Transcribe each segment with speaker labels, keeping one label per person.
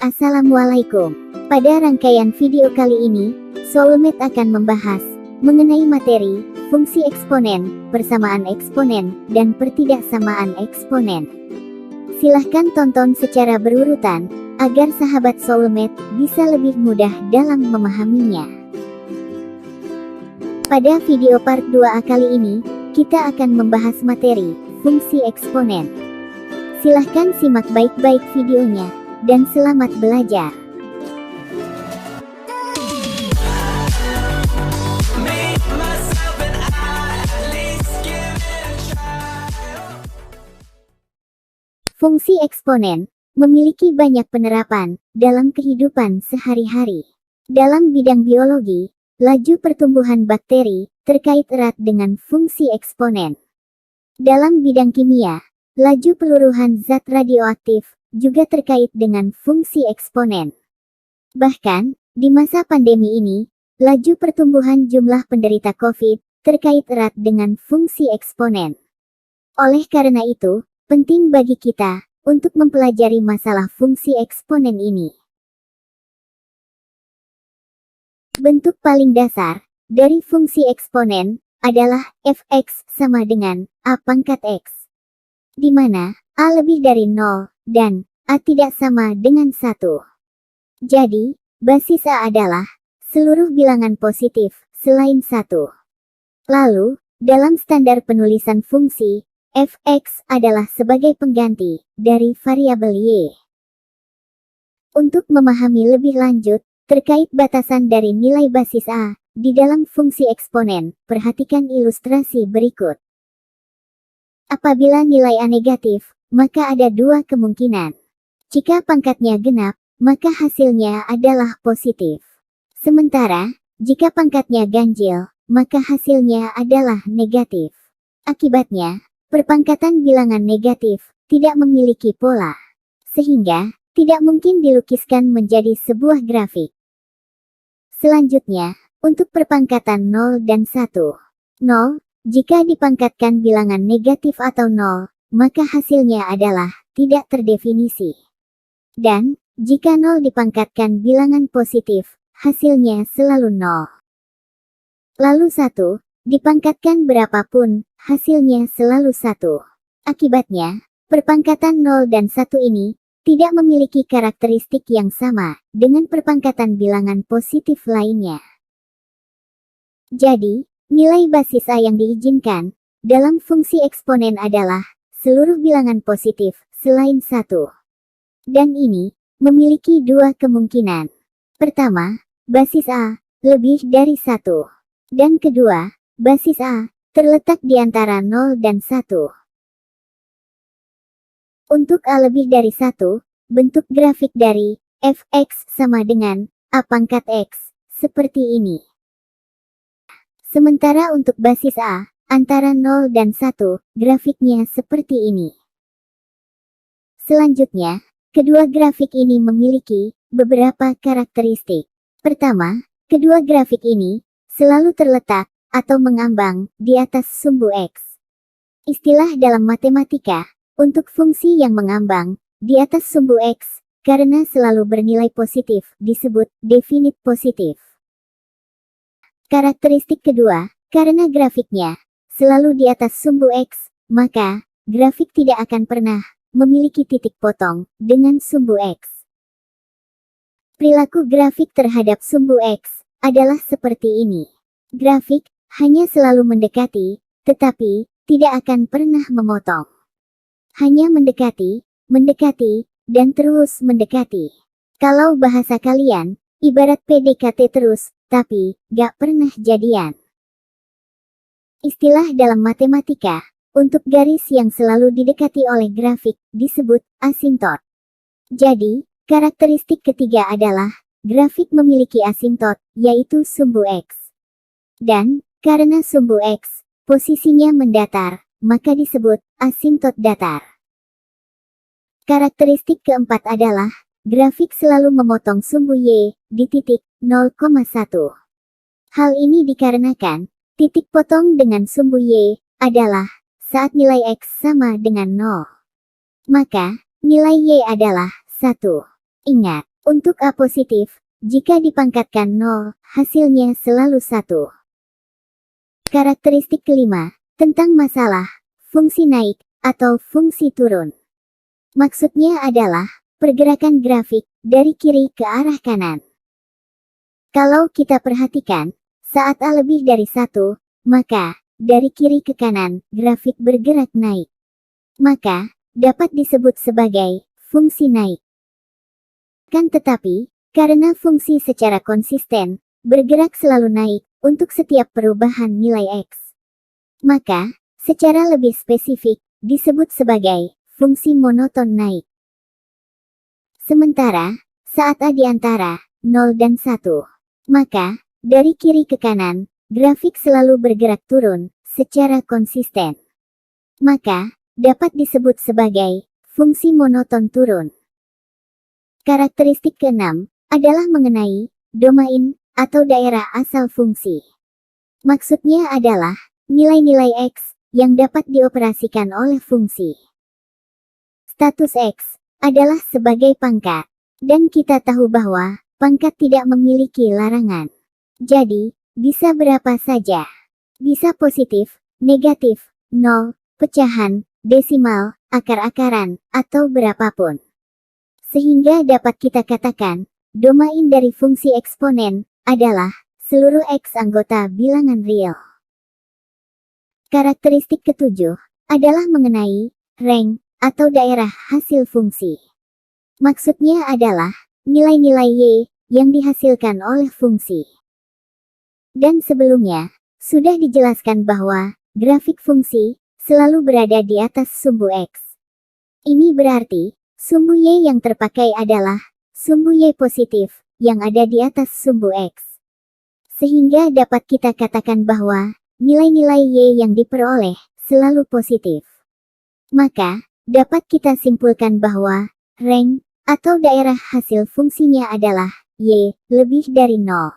Speaker 1: Assalamualaikum. Pada rangkaian video kali ini, Soulmate akan membahas mengenai materi, fungsi eksponen, persamaan eksponen, dan pertidaksamaan eksponen. Silahkan tonton secara berurutan, agar sahabat Soulmate bisa lebih mudah dalam memahaminya. Pada video part 2A kali ini, kita akan membahas materi, fungsi eksponen. Silahkan simak baik-baik videonya, dan selamat belajar. Fungsi eksponen memiliki banyak penerapan dalam kehidupan sehari-hari. Dalam bidang biologi, laju pertumbuhan bakteri terkait erat dengan fungsi eksponen. Dalam bidang kimia, laju peluruhan zat radioaktif juga terkait dengan fungsi eksponen. Bahkan, di masa pandemi ini, laju pertumbuhan jumlah penderita COVID terkait erat dengan fungsi eksponen. Oleh karena itu, penting bagi kita untuk mempelajari masalah fungsi eksponen ini. Bentuk paling dasar dari fungsi eksponen adalah f(x) sama dengan a pangkat x, di mana a lebih dari 0 dan a tidak sama dengan 1. Jadi, basis a adalah seluruh bilangan positif selain 1. Lalu, dalam standar penulisan fungsi, f(x) adalah sebagai pengganti dari variabel y. Untuk memahami lebih lanjut terkait batasan dari nilai basis a di dalam fungsi eksponen, perhatikan ilustrasi berikut. Apabila nilai a negatif, maka ada dua kemungkinan. Jika pangkatnya genap, maka hasilnya adalah positif. Sementara, jika pangkatnya ganjil, maka hasilnya adalah negatif. Akibatnya, perpangkatan bilangan negatif tidak memiliki pola, sehingga tidak mungkin dilukiskan menjadi sebuah grafik. Selanjutnya, untuk perpangkatan 0 dan 1. 0, jika dipangkatkan bilangan negatif atau 0, maka hasilnya adalah tidak terdefinisi. Dan, jika 0 dipangkatkan bilangan positif, hasilnya selalu 0. Lalu 1, dipangkatkan berapapun, hasilnya selalu 1. Akibatnya, perpangkatan 0 dan 1 ini tidak memiliki karakteristik yang sama dengan perpangkatan bilangan positif lainnya. Jadi, nilai basis a yang diizinkan dalam fungsi eksponen adalah seluruh bilangan positif selain 1. Dan ini memiliki dua kemungkinan. Pertama, basis a lebih dari 1. Dan kedua, basis a terletak di antara 0 dan 1. Untuk a lebih dari 1, bentuk grafik dari f(x) sama dengan a pangkat x, seperti ini. Sementara untuk basis a, antara 0 dan 1, grafiknya seperti ini. Selanjutnya, kedua grafik ini memiliki beberapa karakteristik. Pertama, kedua grafik ini selalu terletak atau mengambang di atas sumbu x. Istilah dalam matematika untuk fungsi yang mengambang di atas sumbu x karena selalu bernilai positif disebut definit positif. Karakteristik kedua, karena grafiknya selalu di atas sumbu x, maka grafik tidak akan pernah memiliki titik potong dengan sumbu x. Perilaku grafik terhadap sumbu x adalah seperti ini. Grafik hanya selalu mendekati, tetapi tidak akan pernah memotong. Hanya mendekati, dan terus mendekati. Kalau bahasa kalian, ibarat PDKT terus, tapi gak pernah jadian. Istilah dalam matematika untuk garis yang selalu didekati oleh grafik disebut asintot. Jadi, karakteristik ketiga adalah grafik memiliki asintot, yaitu sumbu x. Dan, karena sumbu x posisinya mendatar, maka disebut asintot datar. Karakteristik keempat adalah grafik selalu memotong sumbu y di titik 0,1. Hal ini dikarenakan titik potong dengan sumbu y adalah saat nilai x sama dengan 0. Maka, nilai y adalah 1. Ingat, Untuk A positif, jika dipangkatkan 0, hasilnya selalu 1. Karakteristik kelima, tentang masalah, fungsi naik, atau fungsi turun. Maksudnya adalah, pergerakan grafik, dari kiri ke arah kanan. Kalau kita perhatikan, saat A lebih dari 1, maka, dari kiri ke kanan, grafik bergerak naik. Maka, dapat disebut sebagai, fungsi naik. Kan tetapi, karena fungsi secara konsisten, bergerak selalu naik, untuk setiap perubahan nilai X. Maka, secara lebih spesifik, disebut sebagai, fungsi monoton naik. Sementara, saat A di antara 0 dan 1, maka, dari kiri ke kanan, grafik selalu bergerak turun, secara konsisten. Maka, dapat disebut sebagai, fungsi monoton turun. Karakteristik keenam, adalah mengenai, domain, atau daerah asal fungsi. Maksudnya adalah, nilai-nilai X, yang dapat dioperasikan oleh fungsi. Status X, adalah sebagai pangkat. Dan kita tahu bahwa, pangkat tidak memiliki larangan. Jadi, bisa berapa saja. Bisa positif, negatif, 0, pecahan, desimal, akar-akaran, atau berapapun. Sehingga dapat kita katakan, domain dari fungsi eksponen, adalah, seluruh X anggota bilangan real. Karakteristik ketujuh, adalah mengenai, rank, atau daerah hasil fungsi. Maksudnya adalah, nilai-nilai Y, yang dihasilkan oleh fungsi. Dan sebelumnya, sudah dijelaskan bahwa, grafik fungsi, selalu berada di atas sumbu X. Ini berarti, sumbu Y yang terpakai adalah, sumbu Y positif, yang ada di atas sumbu X. Sehingga dapat kita katakan bahwa, nilai-nilai Y yang diperoleh, selalu positif. Maka, dapat kita simpulkan bahwa, rank, atau daerah hasil fungsinya adalah, Y, lebih dari 0.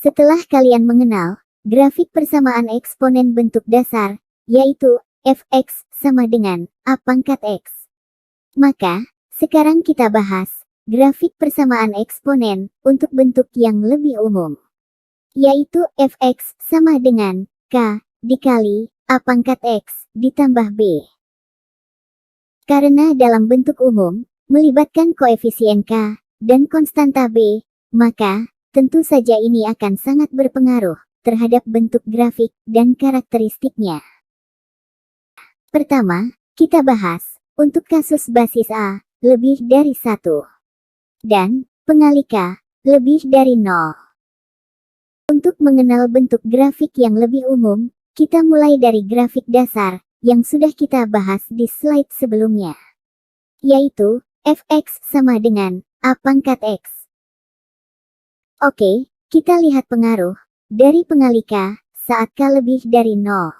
Speaker 1: Setelah kalian mengenal, grafik persamaan eksponen bentuk dasar, yaitu, fx sama dengan, A pangkat X. Maka, sekarang kita bahas, grafik persamaan eksponen, untuk bentuk yang lebih umum. Yaitu, fx sama dengan, K, dikali, A pangkat X, ditambah B. Karena dalam bentuk umum, melibatkan koefisien K, dan konstanta B, maka, tentu saja ini akan sangat berpengaruh, terhadap bentuk grafik, dan karakteristiknya. Pertama, kita bahas, untuk kasus basis A, lebih dari 1. Dan, pengali K, lebih dari 0. Untuk mengenal bentuk grafik yang lebih umum, kita mulai dari grafik dasar, yang sudah kita bahas di slide sebelumnya. Yaitu, fx sama dengan, A pangkat X. Oke, kita lihat pengaruh, dari pengali K, saat K lebih dari 0.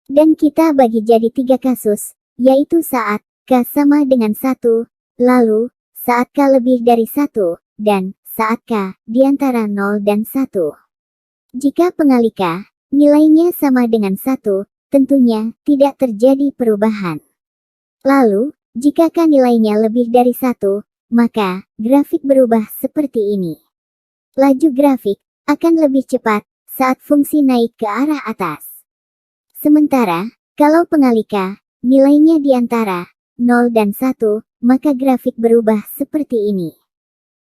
Speaker 1: Dan kita bagi jadi 3 kasus, yaitu saat, K sama dengan 1, lalu, saat K lebih dari 1, dan, saat K, di antara 0 dan 1. Jika pengali K, nilainya sama dengan 1, tentunya, tidak terjadi perubahan. Lalu, jika K nilainya lebih dari 1, maka, grafik berubah seperti ini. Laju grafik, akan lebih cepat, saat fungsi naik ke arah atas. Sementara, kalau pengali K, nilainya di antara 0 dan 1, maka grafik berubah seperti ini.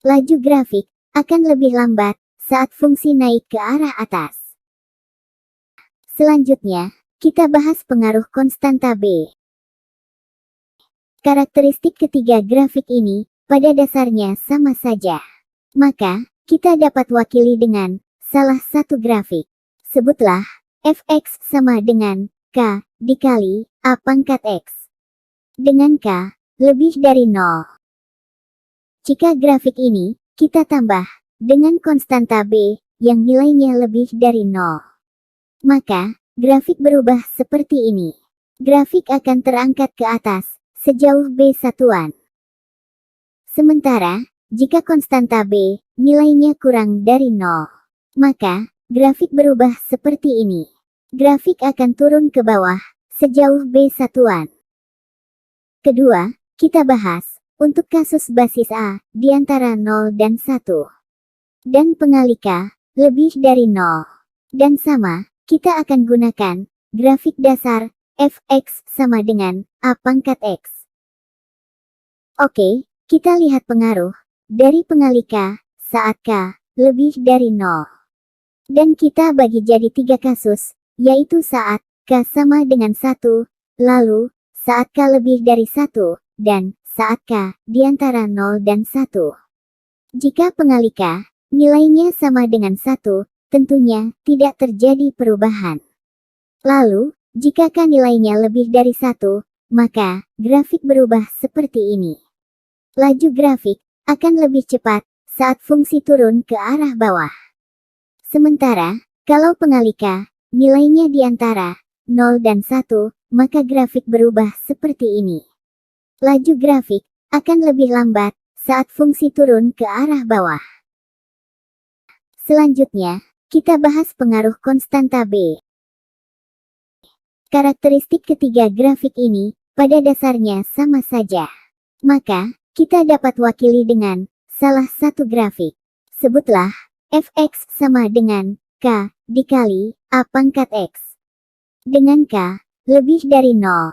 Speaker 1: Laju grafik, akan lebih lambat, saat fungsi naik ke arah atas. Selanjutnya, kita bahas pengaruh konstanta B. Karakteristik ketiga grafik ini, pada dasarnya sama saja. Maka, kita dapat wakili dengan, salah satu grafik. Sebutlah, fx sama dengan, K, dikali, A pangkat X. Dengan K, lebih dari 0. Jika grafik ini, kita tambah, dengan konstanta B, yang nilainya lebih dari 0. Maka, grafik berubah seperti ini. Grafik akan terangkat ke atas, sejauh B satuan. Sementara, jika konstanta B, nilainya kurang dari 0, maka, grafik berubah seperti ini. Grafik akan turun ke bawah, sejauh B satuan. Kedua, kita bahas untuk kasus basis A di antara 0 dan 1. Dan pengali K lebih dari 0. Dan sama, kita akan gunakan grafik dasar f(x) sama dengan A pangkat X. Oke, kita lihat pengaruh dari pengali K saat K lebih dari 0. Dan kita bagi jadi 3 kasus, yaitu saat K sama dengan 1, lalu saat K lebih dari 1, dan saat K di antara 0 dan 1. Jika pengali K nilainya sama dengan 1, tentunya tidak terjadi perubahan. Lalu, jika K nilainya lebih dari 1, maka grafik berubah seperti ini. Laju grafik akan lebih cepat saat fungsi turun ke arah bawah. Sementara, kalau pengali K nilainya di antara 0 dan 1, maka grafik berubah seperti ini. Laju grafik akan lebih lambat saat fungsi turun ke arah bawah. Selanjutnya, kita bahas pengaruh konstanta B. Karakteristik ketiga grafik ini pada dasarnya sama saja. Maka, kita dapat wakili dengan salah satu grafik. Sebutlah f(x) sama dengan K dikali A pangkat X. Dengan K lebih dari 0.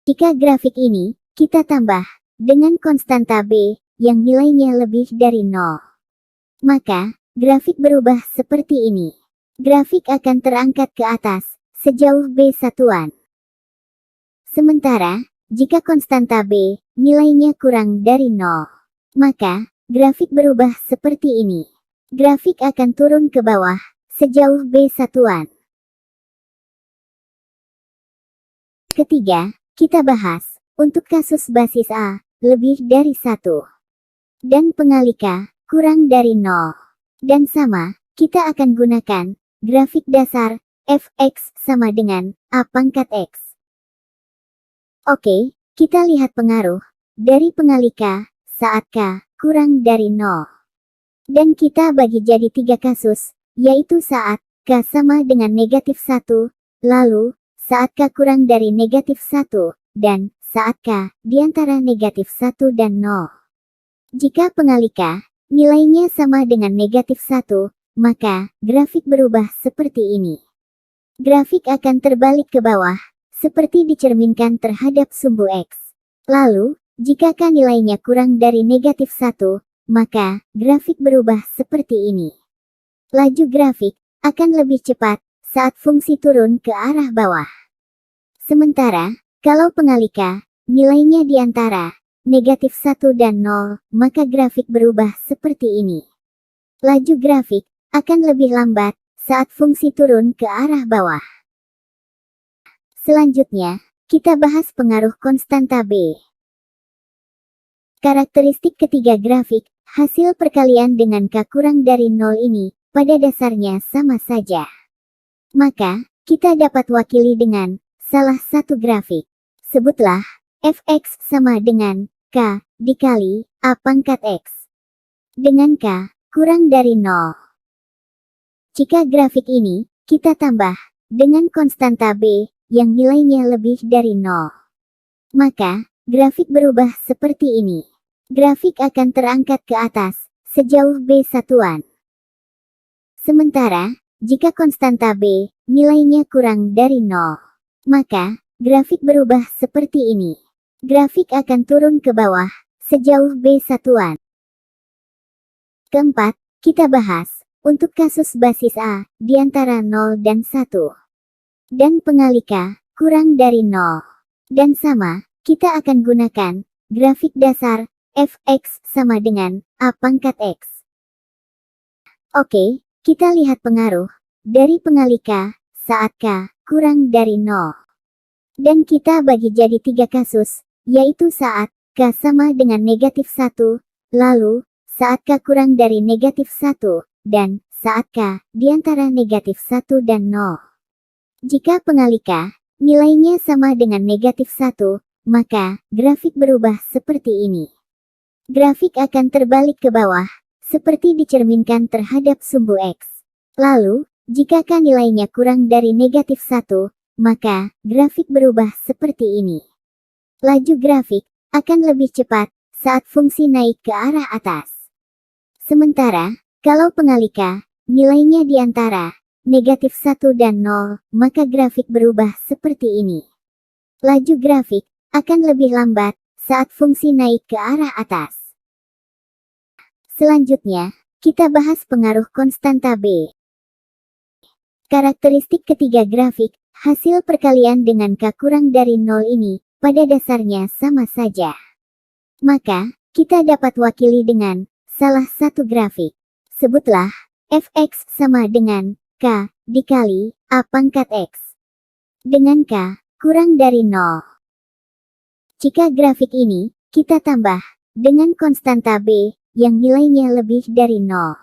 Speaker 1: Jika grafik ini kita tambah dengan konstanta B yang nilainya lebih dari 0, maka grafik berubah seperti ini. Grafik akan terangkat ke atas sejauh B satuan. Sementara, jika konstanta B nilainya kurang dari 0, maka grafik berubah seperti ini. Grafik akan turun ke bawah sejauh B satuan. Ketiga, kita bahas untuk kasus basis A lebih dari 1 dan pengali K kurang dari 0. Dan sama, kita akan gunakan grafik dasar f(x) sama dengan A pangkat X. Oke, kita lihat pengaruh dari pengali K saat K kurang dari 0. Dan kita bagi jadi 3 kasus, yaitu saat K sama dengan negatif 1, lalu saat K kurang dari negatif 1, dan saat K di antara negatif 1 dan 0. Jika pengali K nilainya sama dengan negatif 1, maka grafik berubah seperti ini. Grafik akan terbalik ke bawah, seperti dicerminkan terhadap sumbu X. Lalu, jika K nilainya kurang dari negatif 1, maka grafik berubah seperti ini. Laju grafik akan lebih cepat saat fungsi turun ke arah bawah. Sementara, kalau pengali K nilainya di antara negatif 1 dan 0, maka grafik berubah seperti ini. Laju grafik akan lebih lambat saat fungsi turun ke arah bawah. Selanjutnya, kita bahas pengaruh konstanta B. Karakteristik ketiga grafik, hasil perkalian dengan K kurang dari 0 ini, pada dasarnya sama saja. Maka, kita dapat wakili dengan salah satu grafik. Sebutlah f(x) sama dengan K dikali A pangkat X. Dengan K kurang dari 0. Jika grafik ini kita tambah dengan konstanta B yang nilainya lebih dari 0, maka grafik berubah seperti ini. Grafik akan terangkat ke atas sejauh B satuan. Sementara, jika konstanta B nilainya kurang dari 0, maka grafik berubah seperti ini. Grafik akan turun ke bawah sejauh B satuan. Keempat, kita bahas untuk kasus basis A di antara 0 dan 1. Dan pengali K kurang dari 0. Dan sama, kita akan gunakan grafik dasar f(x) sama dengan A pangkat X. Oke, kita lihat pengaruh dari pengali K saat K kurang dari 0. Dan kita bagi jadi 3 kasus, yaitu saat K sama dengan negatif 1, lalu saat K kurang dari negatif 1, dan saat K di antara negatif 1 dan 0. Jika pengali K nilainya sama dengan negatif 1, maka grafik berubah seperti ini. Grafik akan terbalik ke bawah, seperti dicerminkan terhadap sumbu X. Lalu, jika K nilainya kurang dari negatif 1, maka grafik berubah seperti ini. Laju grafik akan lebih cepat saat fungsi naik ke arah atas. Sementara, kalau pengalika, nilainya di antara -1 dan 0, maka grafik berubah seperti ini. Laju grafik akan lebih lambat saat fungsi naik ke arah atas. Selanjutnya, kita bahas pengaruh konstanta B. Karakteristik ketiga grafik, hasil perkalian dengan K kurang dari 0 ini, pada dasarnya sama saja. Maka, kita dapat wakili dengan salah satu grafik. Sebutlah, fx sama dengan K dikali A pangkat X. Dengan K kurang dari 0. Jika grafik ini, kita tambah dengan konstanta B, yang nilainya lebih dari 0.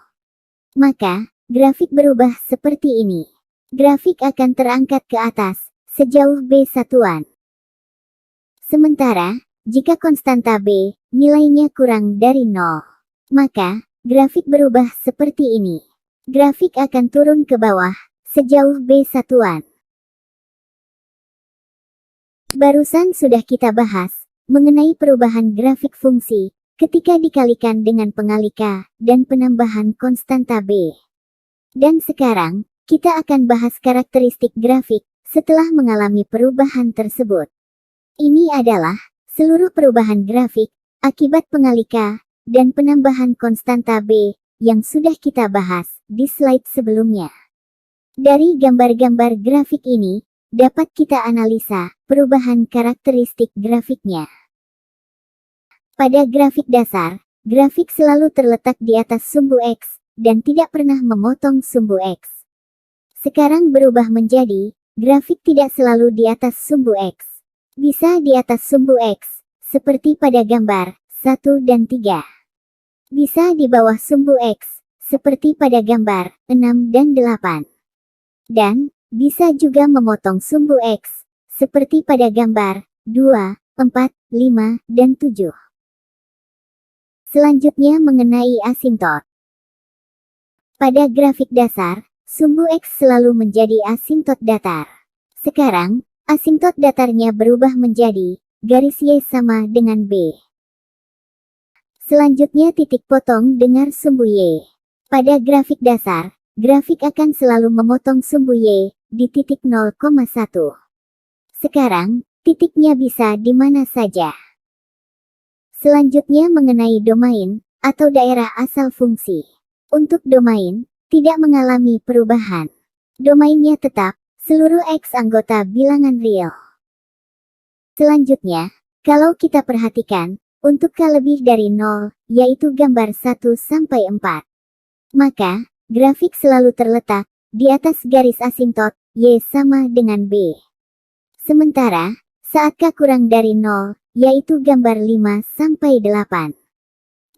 Speaker 1: Maka, grafik berubah seperti ini. Grafik akan terangkat ke atas, sejauh B satuan. Sementara, jika konstanta B, nilainya kurang dari 0, maka, grafik berubah seperti ini. Grafik akan turun ke bawah, sejauh B satuan. Barusan sudah kita bahas, mengenai perubahan grafik fungsi, ketika dikalikan dengan pengalika, dan penambahan konstanta B. Dan sekarang, kita akan bahas karakteristik grafik, setelah mengalami perubahan tersebut. Ini adalah seluruh perubahan grafik akibat pengalika dan penambahan konstanta B yang sudah kita bahas di slide sebelumnya. Dari gambar-gambar grafik ini, dapat kita analisa perubahan karakteristik grafiknya. Pada grafik dasar, grafik selalu terletak di atas sumbu X dan tidak pernah memotong sumbu X. Sekarang berubah menjadi, grafik tidak selalu di atas sumbu X. Bisa di atas sumbu X, seperti pada gambar 1 dan 3. Bisa di bawah sumbu X, seperti pada gambar 6 dan 8. Dan, bisa juga memotong sumbu X, seperti pada gambar 2, 4, 5, dan 7. Selanjutnya mengenai asimtot. Pada grafik dasar, sumbu X selalu menjadi asimtot datar. Sekarang, asimtot datarnya berubah menjadi garis Y sama dengan B. Selanjutnya titik potong dengan sumbu Y. Pada grafik dasar, grafik akan selalu memotong sumbu Y di titik 0,1. Sekarang, titiknya bisa di mana saja. Selanjutnya mengenai domain, atau daerah asal fungsi. Untuk domain, tidak mengalami perubahan. Domainnya tetap seluruh X anggota bilangan real. Selanjutnya, kalau kita perhatikan, untuk K lebih dari 0, yaitu gambar 1 sampai 4. Maka, grafik selalu terletak di atas garis asimtot, Y sama dengan B. Sementara, saat K kurang dari 0, yaitu gambar 5 sampai 8.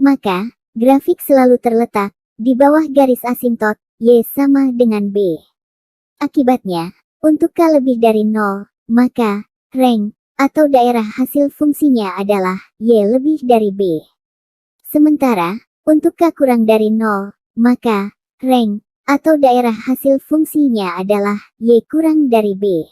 Speaker 1: Maka, grafik selalu terletak di bawah garis asimtot, Y sama dengan B. Akibatnya, untuk K lebih dari 0, maka, range, atau daerah hasil fungsinya adalah Y lebih dari B. Sementara, untuk K kurang dari 0, maka, range, atau daerah hasil fungsinya adalah Y kurang dari B.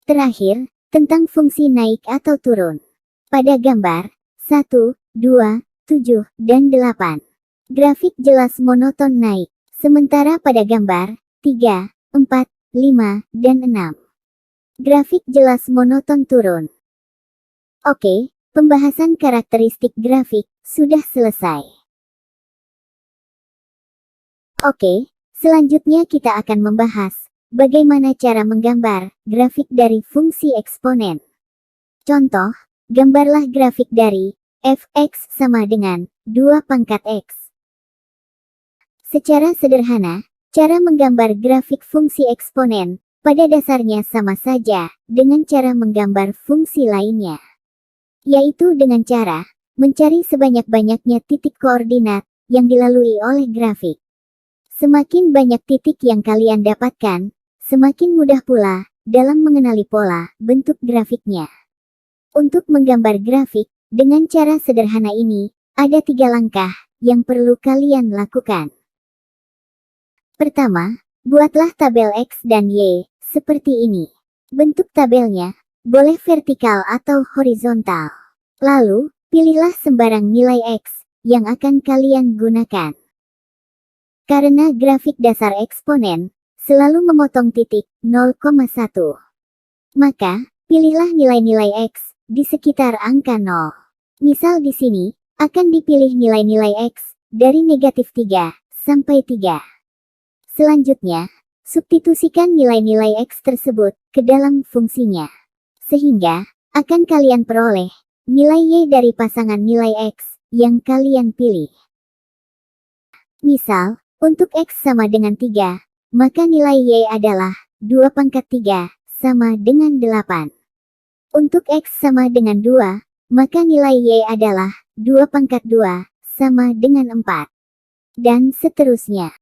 Speaker 1: Terakhir, tentang fungsi naik atau turun. Pada gambar 1, 2, 7, dan 8. Grafik jelas monoton naik, sementara pada gambar 3, 4, 5, dan 6. Grafik jelas monoton turun. Oke, pembahasan karakteristik grafik sudah selesai. Oke, selanjutnya kita akan membahas bagaimana cara menggambar grafik dari fungsi eksponen. Contoh, gambarlah grafik dari fx sama dengan 2 pangkat x. Secara sederhana, cara menggambar grafik fungsi eksponen pada dasarnya sama saja dengan cara menggambar fungsi lainnya, yaitu dengan cara mencari sebanyak-banyaknya titik koordinat yang dilalui oleh grafik. Semakin banyak titik yang kalian dapatkan, semakin mudah pula dalam mengenali pola bentuk grafiknya. Untuk menggambar grafik dengan cara sederhana ini, ada 3 langkah yang perlu kalian lakukan. Pertama, buatlah tabel X dan Y seperti ini. Bentuk tabelnya boleh vertikal atau horizontal. Lalu, pilihlah sembarang nilai X yang akan kalian gunakan. Karena grafik dasar eksponen selalu memotong titik 0,1, maka pilihlah nilai-nilai X di sekitar angka 0. Misal di sini, akan dipilih nilai-nilai X dari negatif 3 sampai 3. Selanjutnya, substitusikan nilai-nilai X tersebut ke dalam fungsinya. Sehingga, akan kalian peroleh nilai Y dari pasangan nilai X yang kalian pilih. Misal, untuk X sama dengan 3, maka nilai Y adalah 2 pangkat 3 sama dengan 8. Untuk X sama dengan 2, maka nilai Y adalah 2 pangkat 2 sama dengan 4. Dan seterusnya.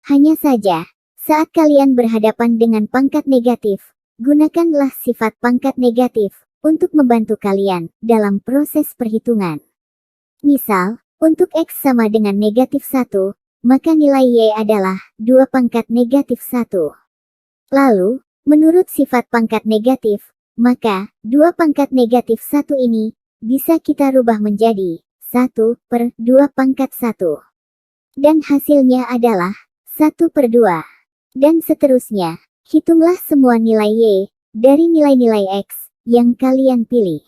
Speaker 1: Hanya saja, saat kalian berhadapan dengan pangkat negatif, gunakanlah sifat pangkat negatif untuk membantu kalian dalam proses perhitungan. Misal, untuk X sama dengan negatif 1, maka nilai Y adalah 2 pangkat negatif 1. Lalu, menurut sifat pangkat negatif, maka 2 pangkat negatif 1 ini bisa kita rubah menjadi 1/2 pangkat 1. Dan hasilnya adalah 1/2. Dan seterusnya, hitunglah semua nilai Y dari nilai-nilai X yang kalian pilih.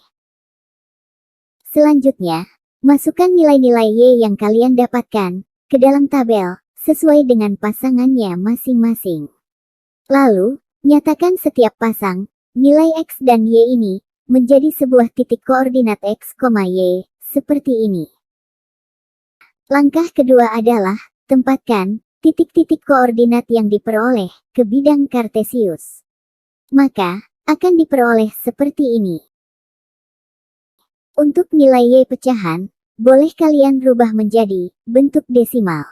Speaker 1: Selanjutnya, masukkan nilai-nilai Y yang kalian dapatkan ke dalam tabel, sesuai dengan pasangannya masing-masing. Lalu, nyatakan setiap pasang, nilai X dan Y ini, menjadi sebuah titik koordinat X, Y, seperti ini. Langkah kedua adalah, tempatkan titik-titik koordinat yang diperoleh ke bidang kartesius. Maka, akan diperoleh seperti ini. Untuk nilai Y pecahan, boleh kalian rubah menjadi bentuk desimal.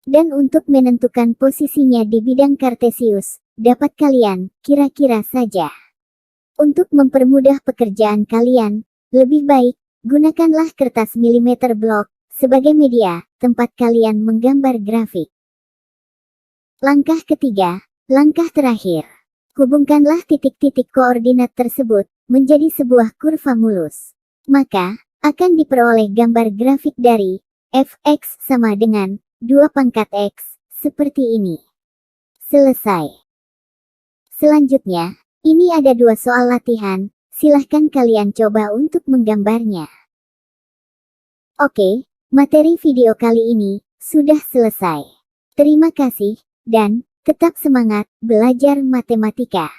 Speaker 1: Dan untuk menentukan posisinya di bidang kartesius, dapat kalian kira-kira saja. Untuk mempermudah pekerjaan kalian, lebih baik gunakanlah kertas milimeter blok sebagai media tempat kalian menggambar grafik. Langkah ketiga, langkah terakhir. Hubungkanlah titik-titik koordinat tersebut menjadi sebuah kurva mulus. Maka, akan diperoleh gambar grafik dari fx sama dengan 2 pangkat X, seperti ini. Selesai. Selanjutnya, ini ada 2 soal latihan, silahkan kalian coba untuk menggambarnya. Oke, materi video kali ini sudah selesai. Terima kasih, dan tetap semangat belajar matematika.